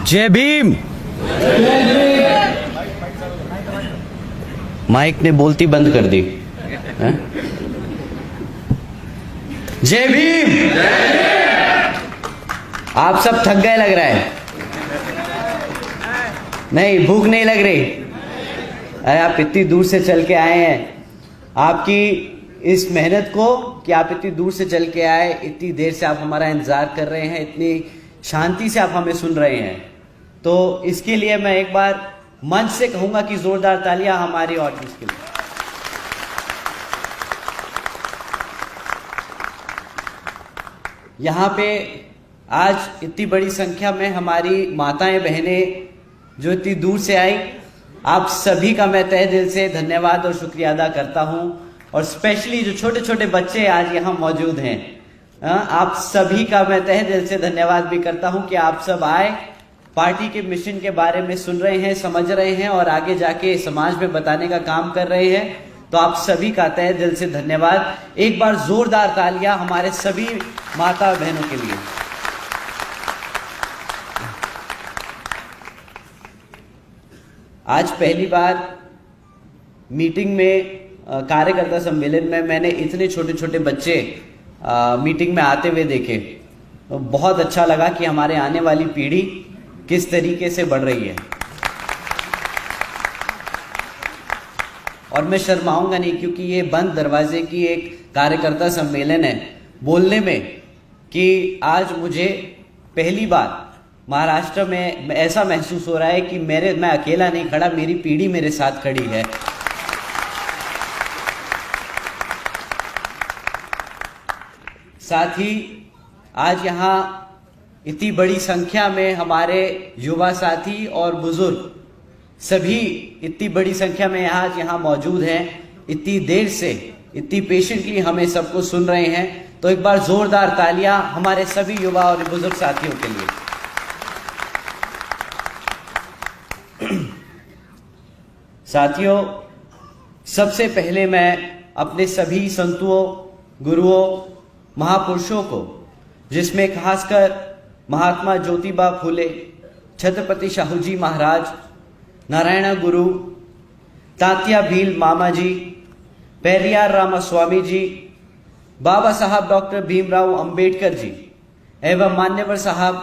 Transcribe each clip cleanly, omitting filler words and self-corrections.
जय भीम। माइक ने बोलती बंद कर दी। जय भीम। आप सब थक गए लग रहा है। नहीं, भूख नहीं लग रही? अरे आप इतनी दूर से चल के आए हैं, आपकी इस मेहनत को कि आप इतनी दूर से चल के आए, इतनी देर से आप हमारा इंतजार कर रहे हैं, इतनी शांति से आप हमें सुन रहे हैं, तो इसके लिए मैं एक बार मंच से कहूंगा कि जोरदार तालियां हमारी ऑडियंस के लिए। यहाँ पे आज इतनी बड़ी संख्या में हमारी माताएं बहनें जो इतनी दूर से आई, आप सभी का मैं तहे दिल से धन्यवाद और शुक्रिया अदा करता हूं। और स्पेशली जो छोटे छोटे बच्चे आज यहाँ मौजूद हैं, आप सभी का मैं तहे दिल से धन्यवाद भी करता हूं कि आप सब आए, पार्टी के मिशन के बारे में सुन रहे हैं, समझ रहे हैं और आगे जाके समाज में बताने का काम कर रहे हैं। तो आप सभी का तहे दिल से धन्यवाद। एक बार जोरदार तालियां हमारे सभी माता बहनों के लिए। आज पहली बार मीटिंग में, कार्यकर्ता सम्मेलन में मैंने इतने छोटे छोटे बच्चे मीटिंग में आते हुए देखे। तो बहुत अच्छा लगा कि हमारे आने वाली पीढ़ी किस तरीके से बढ़ रही है। और मैं शर्माऊंगा नहीं, क्योंकि ये बंद दरवाजे की एक कार्यकर्ता सम्मेलन है, बोलने में कि आज मुझे पहली बार महाराष्ट्र में ऐसा महसूस हो रहा है कि मैं अकेला नहीं खड़ा, मेरी पीढ़ी मेरे साथ खड़ी है। साथ ही आज यहाँ इतनी बड़ी संख्या में हमारे युवा साथी और बुजुर्ग सभी इतनी बड़ी संख्या में आज यहाँ मौजूद हैं, इतनी देर से इतनी पेशेंटली हमें सबको सुन रहे हैं। तो एक बार जोरदार तालियां हमारे सभी युवा और बुजुर्ग साथियों के लिए। साथियों, सबसे पहले मैं अपने सभी संतों, गुरुओं, महापुरुषों को, जिसमें खासकर महात्मा ज्योतिबा फुले, छत्रपति शाहू जी महाराज, नारायण गुरु, तात्या भील मामा जी, पेरियार रामास्वामी जी, बाबा साहब डॉक्टर भीमराव अंबेडकर जी एवं मान्यवर साहब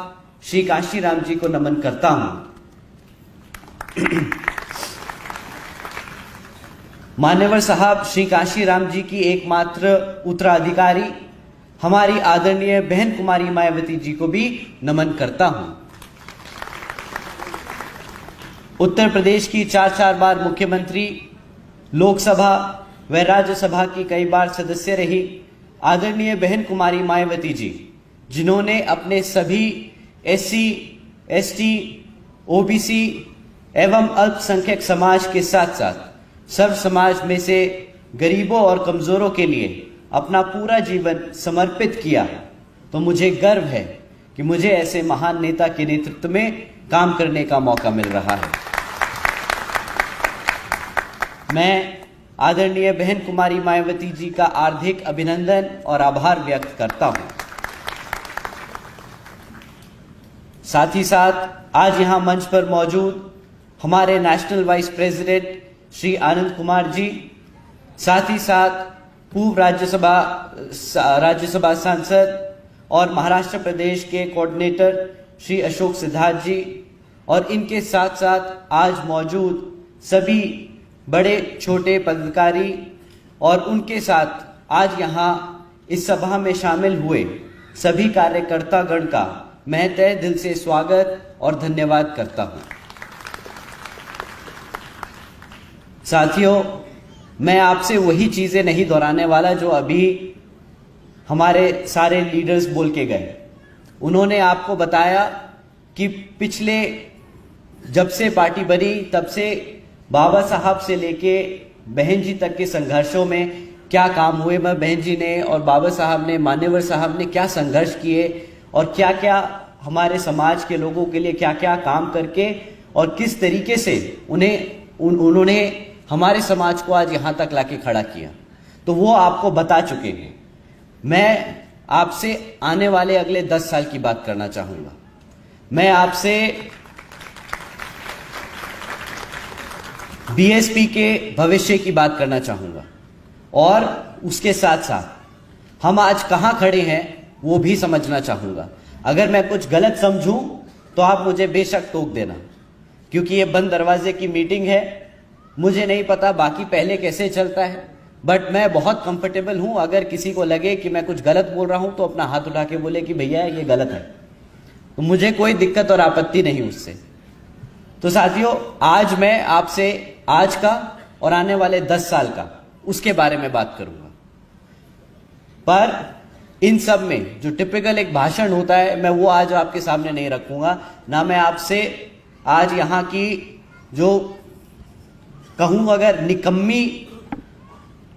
श्री कांशीराम जी को नमन करता हूं। मान्यवर साहब श्री कांशीराम जी की एकमात्र उत्तराधिकारी हमारी आदरणीय बहन कुमारी मायावती जी को भी नमन करता हूं। उत्तर प्रदेश की 4 बार मुख्यमंत्री, लोकसभा व राज्यसभा की कई बार सदस्य रही आदरणीय बहन कुमारी मायावती जी, जिन्होंने अपने सभी SC, ST, OBC एवं अल्पसंख्यक समाज के साथ साथ सर्व समाज में से गरीबों और कमजोरों के लिए अपना पूरा जीवन समर्पित किया। तो मुझे गर्व है कि मुझे ऐसे महान नेता के नेतृत्व में काम करने का मौका मिल रहा है। मैं आदरणीय बहन कुमारी मायावती जी का हार्दिक अभिनंदन और आभार व्यक्त करता हूं। साथ ही साथ आज यहां मंच पर मौजूद हमारे national vice president Shri Anand Kumar ji, साथ ही साथ पूर्व राज्यसभा सांसद और महाराष्ट्र प्रदेश के कोऑर्डिनेटर श्री अशोक सिद्धार्थ जी, और इनके साथ साथ आज मौजूद सभी बड़े छोटे पदाधिकारी और उनके साथ आज यहाँ इस सभा में शामिल हुए सभी कार्यकर्ता गण का मैं तहे दिल से स्वागत और धन्यवाद करता हूँ। साथियों, मैं आपसे वही चीजें नहीं दोहराने वाला जो अभी हमारे सारे लीडर्स बोल के गए। उन्होंने आपको बताया कि पिछले जब से पार्टी बनी तब से बाबा साहब से लेके बहन जी तक के संघर्षों में क्या काम हुए, मैं बहन जी ने और बाबा साहब ने, मान्यवर साहब ने क्या संघर्ष किए और क्या क्या हमारे समाज के लोगों के लिए क्या क्या काम करके और किस तरीके से उन्होंने हमारे समाज को आज यहाँ तक लाके खड़ा किया, तो वो आपको बता चुके हैं। मैं आपसे आने वाले अगले 10 साल की बात करना चाहूँगा। मैं आपसे बीएसपी के भविष्य की बात करना चाहूंगा और उसके साथ साथ हम आज कहां खड़े हैं वो भी समझना चाहूंगा। अगर मैं कुछ गलत समझूं तो आप मुझे बेशक टोक देना, क्योंकि ये बंद दरवाजे की मीटिंग है। मुझे नहीं पता बाकी पहले कैसे चलता है, बट मैं बहुत कंफर्टेबल हूं। अगर किसी को लगे कि मैं कुछ गलत बोल रहा हूं तो अपना हाथ उठा के बोले कि भैया ये गलत है, तो मुझे कोई दिक्कत और आपत्ति नहीं उससे। तो साथियों, आज मैं आपसे आज का और आने वाले 10 साल का उसके बारे में बात करूंगा। पर इन सब में जो टिपिकल एक भाषण होता है, मैं वो आज आपके सामने नहीं रखूंगा। ना मैं आपसे आज यहां की जो कहूं अगर निकम्मी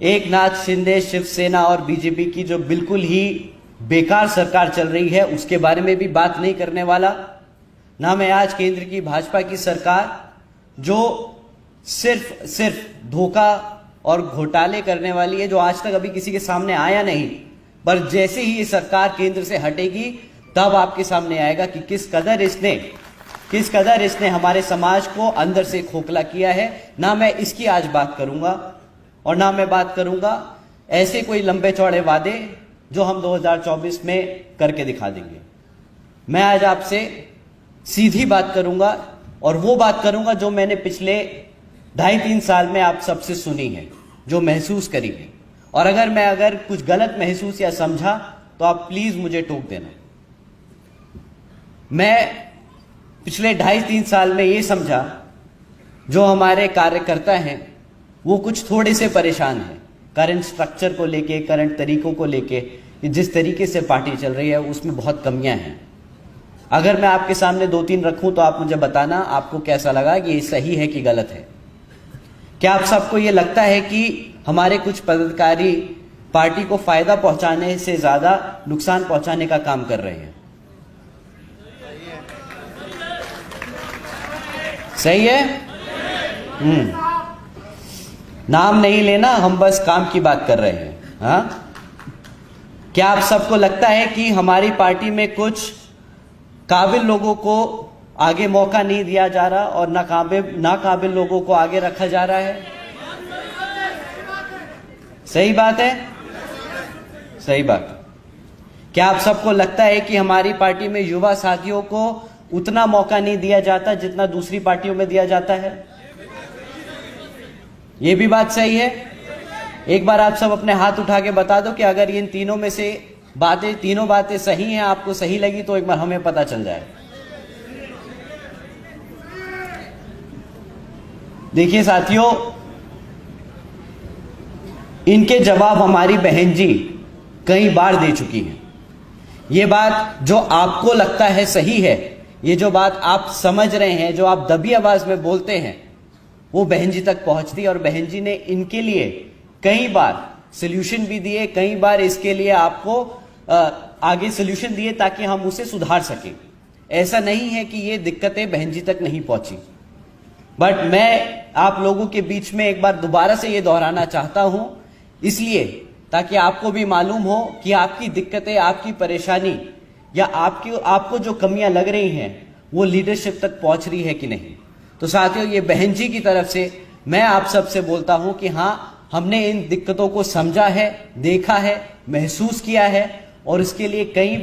एक नाथ शिंदे, शिवसेना और बीजेपी की जो बिल्कुल ही बेकार सरकार चल रही है उसके बारे में भी बात नहीं करने वाला। ना मैं आज केंद्र की भाजपा की सरकार जो सिर्फ धोखा और घोटाले करने वाली है, जो आज तक अभी किसी के सामने आया नहीं, पर जैसे ही ये सरकार केंद्र से हटेगी तब आपके सामने आएगा कि किस कदर इसने हमारे समाज को अंदर से खोखला किया है। ना मैं इसकी आज बात करूंगा और ना मैं बात करूंगा ऐसे कोई लंबे चौड़े वादे जो हम 2024 में करके दिखा देंगे। मैं आज आपसे सीधी बात करूंगा और वो बात करूंगा जो मैंने पिछले 2.5-3 साल में आप सबसे सुनी है, जो महसूस करी है। और अगर कुछ गलत महसूस या समझा तो आप प्लीज मुझे टोक देना। मैं पिछले 2.5-3 साल में ये समझा जो हमारे कार्यकर्ता हैं वो कुछ थोड़े से परेशान हैं करंट स्ट्रक्चर को लेके, करंट तरीकों को लेके। जिस तरीके से पार्टी चल रही है उसमें बहुत कमियां हैं। अगर मैं आपके सामने 2-3 रखूं तो आप मुझे बताना आपको कैसा लगा, कि ये सही है कि गलत है। क्या आप सबको ये लगता है कि हमारे कुछ पदाधिकारी पार्टी को फायदा पहुंचाने से ज्यादा नुकसान पहुंचाने का काम कर रहे हैं? सही है? नाम नहीं लेना, हम बस काम की बात कर रहे हैं। हाँ, क्या आप सबको लगता है कि हमारी पार्टी में कुछ काबिल लोगों को आगे मौका नहीं दिया जा रहा और नाकाबिल लोगों को आगे रखा जा रहा है? सही बात है? सही बात। क्या आप सबको लगता है कि हमारी पार्टी में युवा साथियों को उतना मौका नहीं दिया जाता जितना दूसरी पार्टियों में दिया जाता है? यह भी बात सही है? एक बार आप सब अपने हाथ उठा के बता दो कि अगर इन तीनों में से तीनों बातें सही हैं, आपको सही लगी तो एक बार हमें पता चल जाए। देखिए साथियों, इनके जवाब हमारी बहन जी कई बार दे चुकी हैं। ये बात जो आपको लगता है सही है, ये जो बात आप समझ रहे हैं, जो आप दबी आवाज में बोलते हैं, वो बहन जी तक पहुंचती और बहन जी ने इनके लिए कई बार सॉल्यूशन भी दिए, कई बार इसके लिए आपको आगे सॉल्यूशन दिए ताकि हम उसे सुधार सकें। ऐसा नहीं है कि ये दिक्कतें बहन जी तक नहीं पहुंची, बट मैं आप लोगों के बीच में एक बार दोबारा से ये दोहराना चाहता हूं, इसलिए ताकि आपको भी मालूम हो कि आपकी दिक्कतें, आपकी परेशानी या आपको जो कमियां लग रही हैं वो लीडरशिप तक पहुंच रही है कि नहीं। तो साथियों, ये बहन जी की तरफ से मैं आप सबसे बोलता हूं कि हां, हमने इन दिक्कतों को समझा है, देखा है, महसूस किया है और इसके लिए कई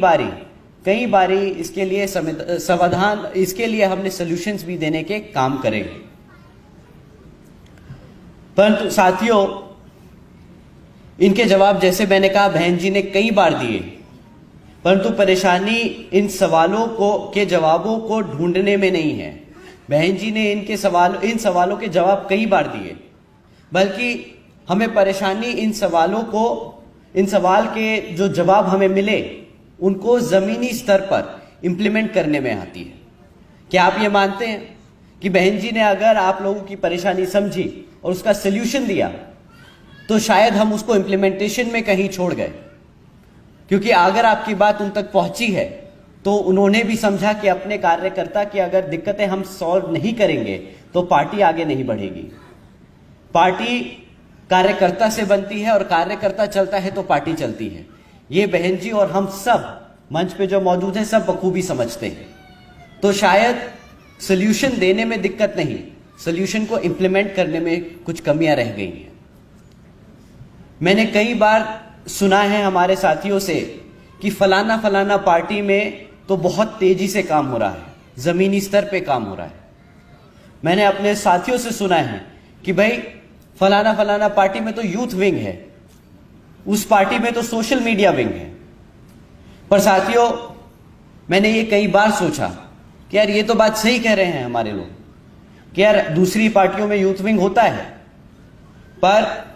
बारी इसके लिए समाधान, इसके लिए हमने सॉल्यूशंस भी देने के काम करेंगे। परंतु साथियों, इनके जवाब जैसे मैंने कहा बहन जी ने कई बार दिए, परंतु परेशानी इन सवालों के जवाबों को ढूंढने में नहीं है। बहन जी ने इन सवालों के जवाब कई बार दिए, बल्कि हमें परेशानी इन सवाल के जो जवाब हमें मिले उनको जमीनी स्तर पर इंप्लीमेंट करने में आती है। क्या आप ये मानते हैं कि बहन जी ने अगर आप लोगों की परेशानी समझी और उसका सल्यूशन दिया तो शायद हम उसको इंप्लीमेंटेशन में कहीं छोड़ गए? क्योंकि अगर आपकी बात उन तक पहुंची है तो उन्होंने भी समझा कि अपने कार्यकर्ता की अगर दिक्कतें हम सॉल्व नहीं करेंगे तो पार्टी आगे नहीं बढ़ेगी। पार्टी कार्यकर्ता से बनती है और कार्यकर्ता चलता है तो पार्टी चलती है। ये बहन जी और हम सब मंच पे जो मौजूद हैं सब बखूबी समझते हैं। तो शायद सॉल्यूशन देने में दिक्कत नहीं, सोल्यूशन को इंप्लीमेंट करने में कुछ कमियां रह गई हैं। मैंने कई बार सुना है हमारे साथियों से कि फलाना फलाना पार्टी में तो बहुत तेजी से काम हो रहा है, जमीनी स्तर पे काम हो रहा है। मैंने अपने साथियों से सुना है कि भाई फलाना फलाना पार्टी में तो यूथ विंग है, उस पार्टी में तो सोशल मीडिया विंग है। पर साथियों, मैंने ये कई बार सोचा कि यार ये तो बात सही कह रहे हैं हमारे लोग कि यार दूसरी पार्टियों में यूथ विंग होता है, पर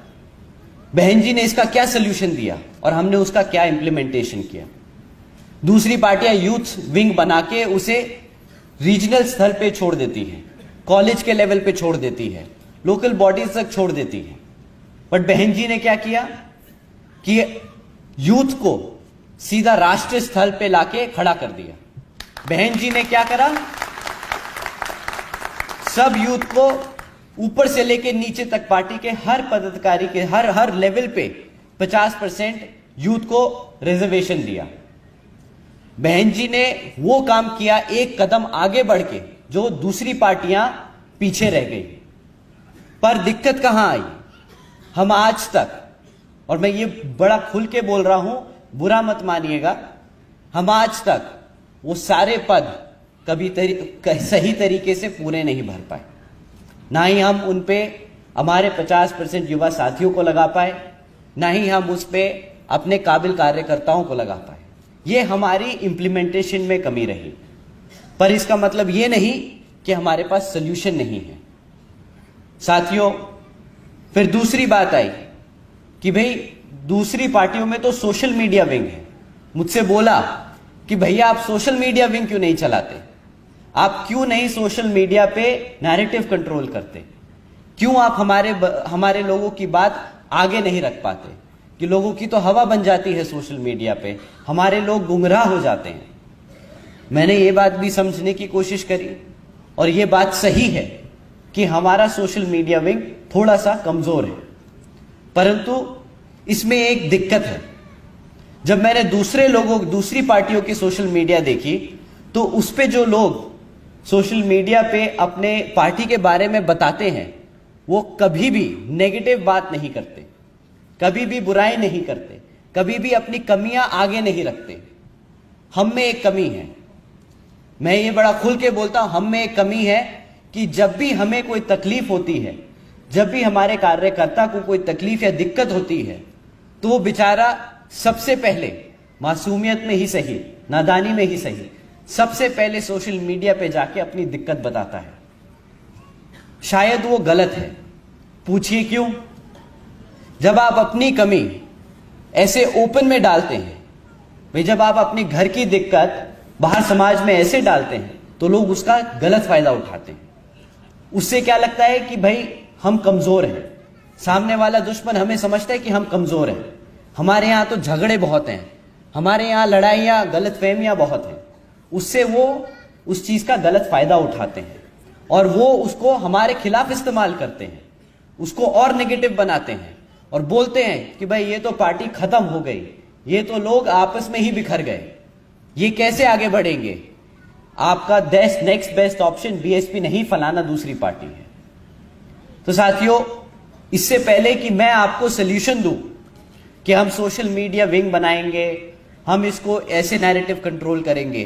बहन जी ने इसका क्या सोल्यूशन दिया और हमने उसका क्या इंप्लीमेंटेशन किया। दूसरी पार्टियां यूथ विंग बना के उसे रीजनल स्तर पे छोड़ देती हैं, कॉलेज के लेवल पे छोड़ देती है, लोकल बॉडीज तक छोड़ देती है। बट बहन जी ने क्या किया कि यूथ को सीधा राष्ट्रीय स्तर पे लाके खड़ा कर दिया। बहन जी ने क्या करा, सब यूथ को ऊपर से लेके नीचे तक पार्टी के हर पदाधिकारी के हर लेवल पे 50% यूथ को रिजर्वेशन दिया। बहन जी ने वो काम किया एक कदम आगे बढ़ के जो दूसरी पार्टियां पीछे रह गई। पर दिक्कत कहां आई, हम आज तक, और मैं ये बड़ा खुल के बोल रहा हूं, बुरा मत मानिएगा, हम आज तक वो सारे पद कभी सही तरीके से पूरे नहीं भर पाए। ना ही हम उन पे हमारे 50% युवा साथियों को लगा पाए, ना ही हम उस पे अपने काबिल कार्यकर्ताओं को लगा पाए। ये हमारी इंप्लीमेंटेशन में कमी रही। पर इसका मतलब ये नहीं कि हमारे पास सोल्यूशन नहीं है। साथियों, फिर दूसरी बात आई कि भाई दूसरी पार्टियों में तो सोशल मीडिया विंग है। मुझसे बोला कि भैया आप सोशल मीडिया विंग क्यों नहीं चलाते, आप क्यों नहीं सोशल मीडिया पे नैरेटिव कंट्रोल करते, क्यों आप हमारे लोगों की बात आगे नहीं रख पाते, कि लोगों की तो हवा बन जाती है सोशल मीडिया पे, हमारे लोग गुमराह हो जाते हैं। मैंने ये बात भी समझने की कोशिश करी और ये बात सही है कि हमारा सोशल मीडिया विंग थोड़ा सा कमजोर है। परंतु इसमें एक दिक्कत है, जब मैंने दूसरी पार्टियों की सोशल मीडिया देखी तो उस पे जो लोग सोशल मीडिया पे अपने पार्टी के बारे में बताते हैं वो कभी भी नेगेटिव बात नहीं करते, कभी भी बुराई नहीं करते, कभी भी अपनी कमियां आगे नहीं रखते। हम में एक कमी है, मैं ये बड़ा खुल के बोलता हूं, हम में एक कमी है कि जब भी हमें कोई तकलीफ होती है, जब भी हमारे कार्यकर्ता को कोई तकलीफ या दिक्कत होती है, तो वो बेचारा सबसे पहले मासूमियत में ही सही, नादानी में ही सही, सबसे पहले सोशल मीडिया पे जाके अपनी दिक्कत बताता है। शायद वो गलत है, पूछिए क्यों। जब आप अपनी कमी ऐसे ओपन में डालते हैं, भाई जब आप अपनी घर की दिक्कत बाहर समाज में ऐसे डालते हैं तो लोग उसका गलत फायदा उठाते हैं। उससे क्या लगता है कि भाई हम कमजोर हैं, सामने वाला दुश्मन हमें समझता है कि हम कमजोर हैं, हमारे यहां तो झगड़े बहुत हैं, हमारे यहां लड़ाइयां गलतफहमियां बहुत हैं। उससे वो उस चीज का गलत फायदा उठाते हैं और वो उसको हमारे खिलाफ इस्तेमाल करते हैं, उसको और नेगेटिव बनाते हैं और बोलते हैं कि भाई ये तो पार्टी खत्म हो गई, ये तो लोग आपस में ही बिखर गए, ये कैसे आगे बढ़ेंगे, आपका नेक्स्ट बेस्ट ऑप्शन बीएसपी नहीं फलाना दूसरी पार्टी है। तो साथियों, इससे पहले कि मैं आपको सोल्यूशन दूं कि हम सोशल मीडिया विंग बनाएंगे, हम इसको ऐसे नैरेटिव कंट्रोल करेंगे,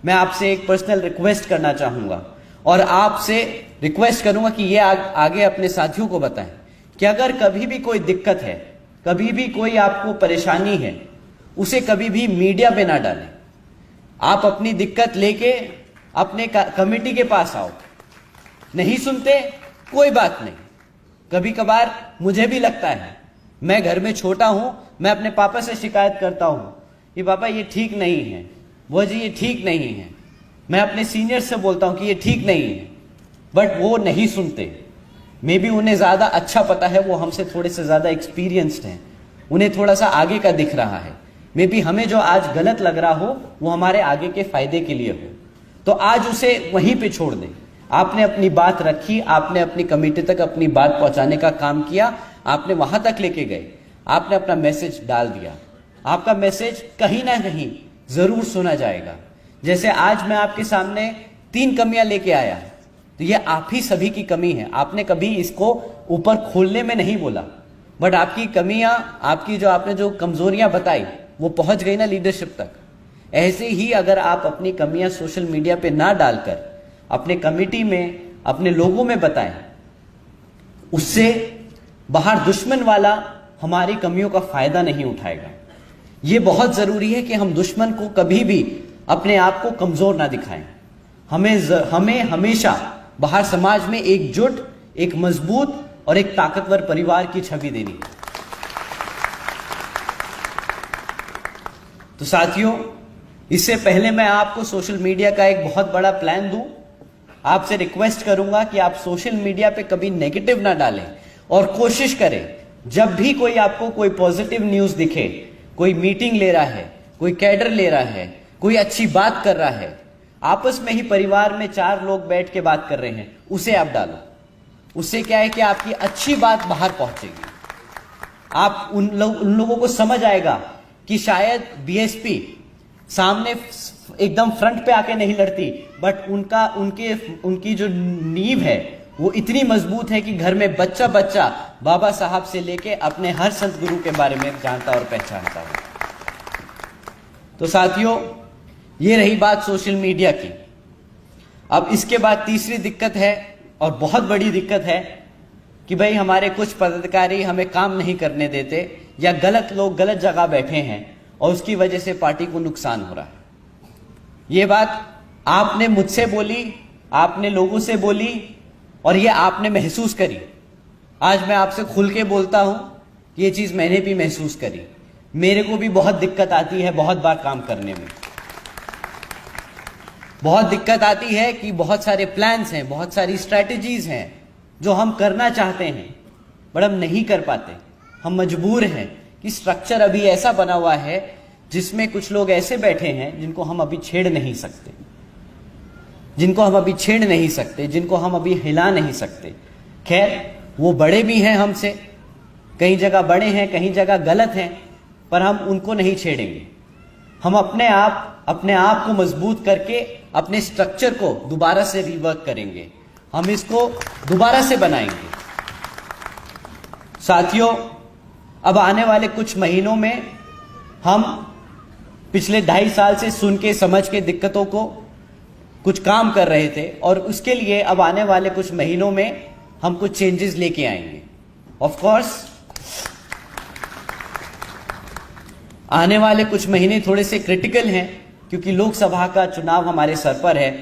मैं आपसे एक पर्सनल रिक्वेस्ट करना चाहूंगा और आपसे रिक्वेस्ट करूंगा कि ये आगे अपने साथियों को बताएं कि अगर कभी भी कोई दिक्कत है, कभी भी कोई आपको परेशानी है, उसे कभी भी मीडिया पे ना डालें। आप अपनी दिक्कत लेके अपने कमेटी के पास आओ। नहीं सुनते कोई बात नहीं, कभी कभार मुझे भी लगता है, मैं घर में छोटा हूं, मैं अपने पापा से शिकायत करता हूं कि पापा ये ठीक नहीं है, वो जी ये ठीक नहीं है। मैं अपने सीनियर से बोलता हूं कि ये ठीक नहीं है, बट वो नहीं सुनते। मे बी उन्हें ज्यादा अच्छा पता है, वो हमसे थोड़े से ज्यादा एक्सपीरियंस्ड हैं, उन्हें थोड़ा सा आगे का दिख रहा है। मे बी हमें जो आज गलत लग रहा हो वो हमारे आगे के फायदे के लिए हो, तो आज उसे वहीं पे छोड़ दें। आपने अपनी बात रखी, आपने अपनी कमेटी तक अपनी बात पहुंचाने का काम किया, आपने वहां तक लेके गए, आपने अपना मैसेज डाल दिया, आपका मैसेज कहीं ना कहीं जरूर सुना जाएगा। जैसे आज मैं आपके सामने 3 कमियां लेके आया, तो ये आप ही सभी की कमी है। आपने कभी इसको ऊपर खोलने में नहीं बोला, बट आपकी कमियां, आपकी जो आपने जो कमजोरियां बताई वो पहुंच गई ना लीडरशिप तक। ऐसे ही अगर आप अपनी कमियां सोशल मीडिया पे ना डालकर अपने कमेटी में, अपने लोगों में बताएं, उससे बाहर दुश्मन वाला हमारी कमियों का फायदा नहीं उठाएगा। ये बहुत जरूरी है कि हम दुश्मन को कभी भी अपने आप को कमजोर ना दिखाएं। हमें हमेशा बाहर समाज में एकजुट, एक मजबूत और एक ताकतवर परिवार की छवि देनी। तो साथियों, इससे पहले मैं आपको सोशल मीडिया का एक बहुत बड़ा प्लान दूं, आपसे रिक्वेस्ट करूंगा कि आप सोशल मीडिया पे कभी नेगेटिव ना डालें और कोशिश करें जब भी कोई आपको कोई पॉजिटिव न्यूज दिखे, कोई मीटिंग ले रहा है, कोई कैडर ले रहा है, कोई अच्छी बात कर रहा है, आपस में ही परिवार में 4 लोग बैठ के बात कर रहे हैं, उसे आप डालो। उससे क्या है कि आपकी अच्छी बात बाहर पहुंचेगी। आप उन लोगों को समझ आएगा कि शायद बीएसपी सामने एकदम फ्रंट पे आके नहीं लड़ती, बट उनकी जो नींव है वो इतनी मजबूत है कि घर में बच्चा बच्चा बाबा साहब से लेके अपने हर संत गुरु के बारे में जानता और पहचानता है। तो साथियों, ये रही बात सोशल मीडिया की। अब इसके बाद तीसरी दिक्कत है, और बहुत बड़ी दिक्कत है, कि भाई हमारे कुछ पदाधिकारी हमें काम नहीं करने देते, या गलत लोग गलत जगह बैठे हैं और उसकी वजह से पार्टी को नुकसान हो रहा है। ये बात आपने मुझसे बोली, आपने लोगों से बोली, और ये आपने महसूस करी। आज मैं आपसे खुल के बोलता हूं, ये चीज मैंने भी महसूस करी। मेरे को भी बहुत दिक्कत आती है बहुत बार काम करने में। बहुत दिक्कत आती है कि बहुत सारे प्लान्स हैं, बहुत सारी स्ट्रैटेजीज हैं जो हम करना चाहते हैं, बट हम नहीं कर पाते। हम मजबूर हैं कि स्ट्रक्चर अभी ऐसा बना हुआ है जिसमें कुछ लोग ऐसे बैठे हैं जिनको हम अभी छेड़ नहीं सकते, जिनको हम अभी हिला नहीं सकते। खैर, वो बड़े भी हैं हमसे, कहीं जगह बड़े हैं, कहीं जगह गलत हैं, पर हम उनको नहीं छेड़ेंगे। हम अपने आप को मजबूत करके अपने स्ट्रक्चर को दोबारा से रिवर्क करेंगे, हम इसको दोबारा से बनाएंगे। साथियों, अब आने वाले कुछ महीनों में हम पिछले 2.5 साल से सुन के समझ के दिक्कतों को कुछ काम कर रहे थे, और उसके लिए अब आने वाले कुछ महीनों में हम कुछ चेंजेस लेके आएंगे। ऑफ कोर्स आने वाले कुछ महीने थोड़े से क्रिटिकल हैं, क्योंकि लोकसभा का चुनाव हमारे सर पर है,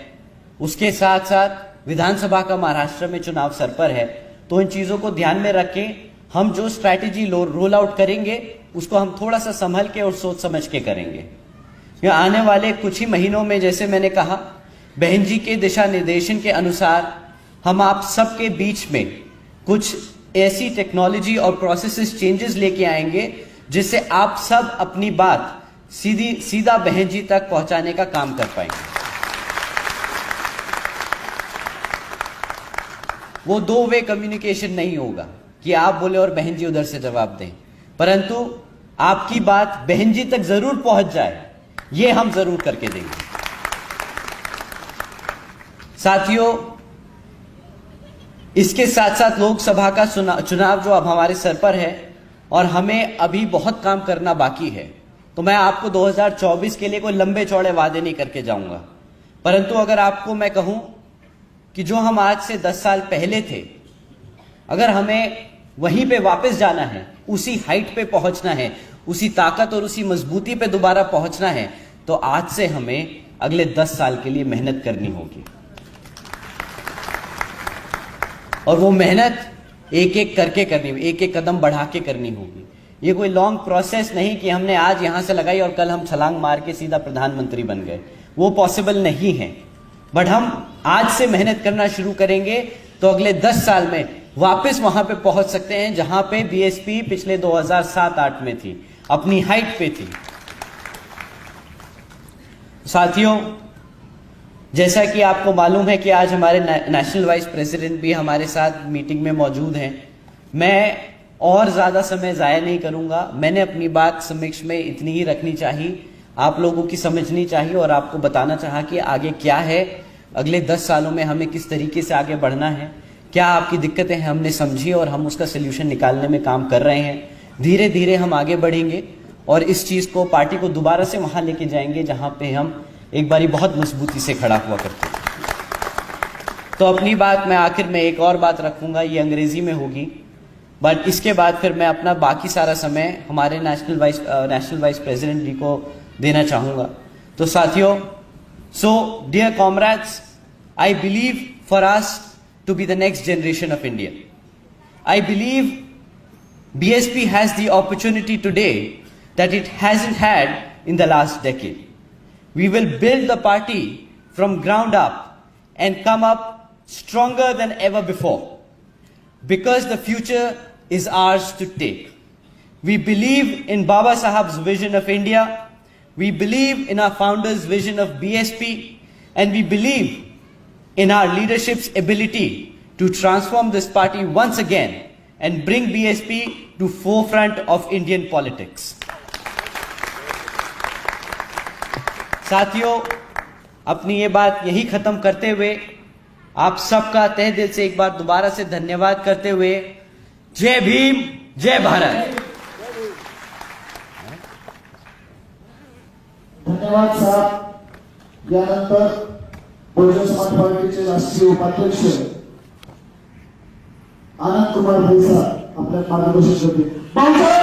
उसके साथ साथ विधानसभा का महाराष्ट्र में चुनाव सर पर है। तो इन चीजों को ध्यान में रख के हम जो स्ट्रैटेजी रोल आउट करेंगे उसको हम थोड़ा सा संभल के और सोच समझ के करेंगे। आने वाले कुछ ही महीनों में, जैसे मैंने कहा, बहन जी के दिशा निर्देशन के अनुसार हम आप सबके बीच में कुछ ऐसी टेक्नोलॉजी और प्रोसेसेस चेंजेस लेके आएंगे जिससे आप सब अपनी बात सीधा बहन जी तक पहुंचाने का काम कर पाएंगे। वो 2 वे कम्युनिकेशन नहीं होगा कि आप बोले और बहन जी उधर से जवाब दें, परंतु आपकी बात बहन जी तक जरूर पहुंच जाए, ये हम जरूर करके देंगे। साथियों, इसके साथ साथ लोकसभा का चुनाव जो अब हमारे सर पर है और हमें अभी बहुत काम करना बाकी है, तो मैं आपको 2024 के लिए कोई लंबे चौड़े वादे नहीं करके जाऊंगा, परंतु अगर आपको मैं कहूं कि जो हम आज से 10 साल पहले थे, अगर हमें वहीं पे वापस जाना है, उसी हाइट पे पहुंचना है, उसी ताकत और उसी मजबूती पे दोबारा पहुंचना है, तो आज से हमें अगले 10 साल के लिए मेहनत करनी होगी। और वो मेहनत एक एक करके करनी होगी, एक एक कदम बढ़ा के करनी होगी। ये कोई लॉन्ग प्रोसेस नहीं कि हमने आज यहां से लगाई और कल हम छलांग मार के सीधा प्रधानमंत्री बन गए, वो पॉसिबल नहीं है। बट हम आज से मेहनत करना शुरू करेंगे तो अगले 10 साल में वापस वहां पे पहुंच सकते हैं जहां पे बीएसपी पिछले 2007-8 में थी, अपनी हाइट पे थी। साथियों, जैसा कि आपको मालूम है कि आज हमारे नेशनल वाइस प्रेसिडेंट भी हमारे साथ मीटिंग में मौजूद हैं। मैं और ज्यादा समय जाया नहीं करूंगा, मैंने अपनी बात समक्ष में इतनी ही रखनी चाहिए, आप लोगों की समझनी चाहिए और आपको बताना चाहा कि आगे क्या है, अगले 10 सालों में हमें किस तरीके से आगे बढ़ना है, क्या आपकी दिक्कतें हैं हमने समझी और हम उसका सोल्यूशन निकालने में काम कर रहे हैं। धीरे धीरे हम आगे बढ़ेंगे और इस चीज़ को, पार्टी को दोबारा से वहाँ लेके जाएंगे जहाँ पे हम एक बारी बहुत मजबूती से खड़ा हुआ करते थे। तो अपनी बात मैं आखिर में एक और बात रखूंगा, ये अंग्रेजी में होगी, बट इसके बाद फिर मैं अपना बाकी सारा समय हमारे नेशनल वाइस प्रेसिडेंट जी को देना चाहूँगा। तो साथियों, so dear comrades, I believe for us to be the next generation of India. I believe BSP has the opportunity today that it hasn't had in the last decade. We will build the party from ground up and come up stronger than ever before, because the future is ours to take. We believe in Baba Saheb's vision of India, we believe in our founder's vision of BSP, and we believe in our leadership's ability to transform this party once again and bring BSP to forefront of Indian politics. साथियों, अपनी ये बात यही खत्म करते हुए आप सबका तहे दिल से एक बार दोबारा से धन्यवाद करते हुए, जय भीम, जय भारत। धन्यवाद साहब। यानंतर बहुजन समाज पार्टीचे राष्ट्रीय उपाध्यक्ष आनंद कुमार भाई साहब आपल्या मार्गदर्शन करतील।